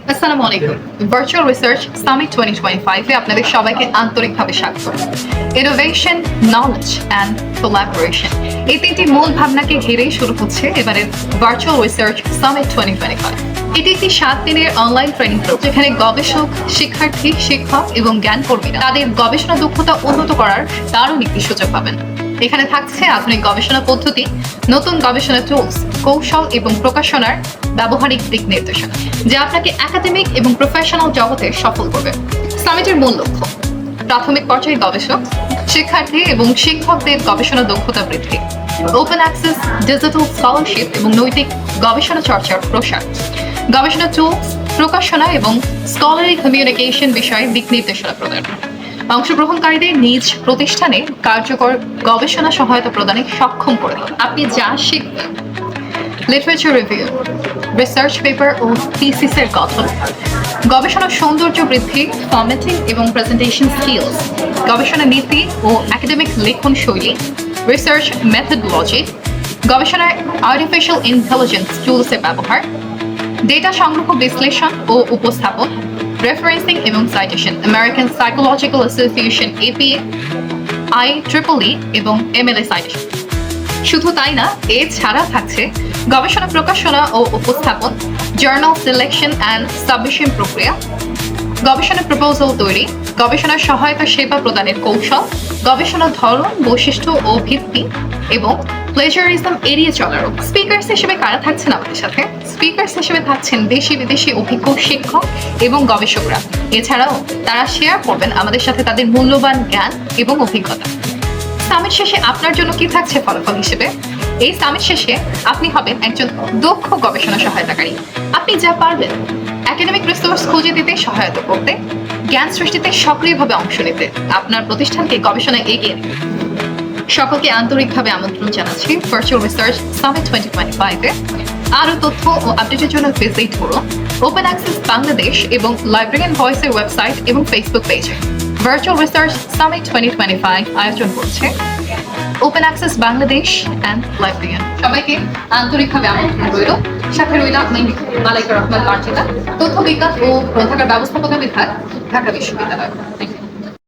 আসসালামু আলাইকুম। Virtual research summit 2025 এ আপনাদের সবাইকে আন্তরিকভাবে স্বাগত। ইনোভেশন, নলেজ অ্যান্ড কোলাবোরেশন এই তিনটি মূল ভাবনাকে ঘিরেই শুরু হচ্ছে এবারের ভার্চুয়াল রিসার্চ সামিট 2025। এটি একটি 7 দিনের অনলাইন ট্রেনিং প্রোগ্রাম যেখানে গবেষক, শিক্ষার্থী, শিক্ষক এবং জ্ঞানকর্মীরা তাদের গবেষণা দক্ষতা উন্নত করার দারুণ একটি সুযোগ পাবেন। এখানে থাকছে আধুনিক গবেষণা পদ্ধতি, নতুন গবেষণা টুলস, কৌশল এবং প্রকাশনার ব্যবহারিক দিক নির্দেশনা, যা আপনাকে একাডেমিক এবং প্রফেশনাল জগতে সফল করবে। সামিটের মূল লক্ষ্য প্রাথমিক পর্যায়ে গবেষক, শিক্ষার্থী এবং শিক্ষকদের গবেষণা দক্ষতা বৃদ্ধি, ওপেন অ্যাক্সেস, ডিজিটাল স্কলারশিপ এবং নৈতিক গবেষণা চর্চার প্রসার, গবেষণা টুলস, প্রকাশনা এবং স্কলারি কমিউনিকেশন বিষয়ে দিক নির্দেশনা প্রদান, অংশগ্রহণকারীদের নিজ প্রতিষ্ঠানে কার্যকর গবেষণা সহায়তা প্রদানে সক্ষম করে দেন। আপনি যা শিখবেন, লিটারেচার রিভিউ, রিসার্চ পেপার ও থিসিসের গঠন, গবেষণা সৌন্দর্য বৃদ্ধি, ফরম্যাটিং এবং প্রেজেন্টেশন স্কিলস, গবেষণা নীতি ও একাডেমিক লেখন শৈলী, রিসার্চ মেথডোলজি, গবেষণায় আর্টিফিশিয়াল ইন্টেলিজেন্স টুলসের ব্যবহার, ডেটা সংগ্রহ, বিশ্লেষণ ও উপস্থাপন, রেফারেন্সিং এবং citation, American psychological association APA, IEEE এবং MLA সাইটেশন। শুধু তাই না, এছাড়া থাকছে গবেষণা প্রকাশনা ও উপস্থাপন, জার্নাল সিলেকশন অ্যান্ড সাবমিশন প্রক্রিয়া, গবেষণা প্রপোজাল তৈরি, গবেষণা সহায়তা সেবা প্রদানের কৌশল, গবেষণা ধরন, বৈশিষ্ট্য ও ভিত্তি এবং প্লেজারিজম এড়িয়ে চলারও। স্পিকার্স হিসেবে কারা থাকছেন আমাদের সাথে? স্পিকার্স হিসেবে থাকছেন দেশি বিদেশি অভিজ্ঞ শিক্ষক এবং গবেষকরা। এছাড়াও তারা শেয়ার করবেন আমাদের সাথে তাদের মূল্যবান জ্ঞান এবং অভিজ্ঞতা। সামিট শেষে আপনার জন্য কি থাকছে ফলাফল হিসেবে? এই সামিট শেষে আপনি হবেন একজন দক্ষ গবেষণা সহায়তাকারী। আপনি যা পারবেন একাডেমিক রিসোর্স খুঁজে দিতে, সহায়তা করতে, জ্ঞান সৃষ্টিতে সক্রিয়ভাবে অংশ নিতে, আপনার প্রতিষ্ঠানকে গবেষণায় এগিয়ে নিতে। সকলকে আন্তরিকভাবে আমন্ত্রণ জানাচ্ছি ভার্চুয়াল রিসার্চ সামিট 2025 এ। আরও তথ্য ও আপডেটের জন্য ভিজিট করুন ওপেন অ্যাক্সেস বাংলাদেশ এবং লাইব্রেরিয়ান ভয়েসের ওয়েবসাইট এবং ফেসবুক পেজে। ভার্চুয়াল রিসার্চ সামিট 2025 আয়োজন করছে open access Bangladesh and librarian. সবাইকে আন্তরিকভাবে আমন্ত্রণ রইল। সাথে রইল আপনি মালাইকা রহমান কার্জিতা, তথ্য বিজ্ঞান ও গ্রন্থাগার ব্যবস্থাপনা বিভাগ, ঢাকা বিশ্ববিদ্যালয়।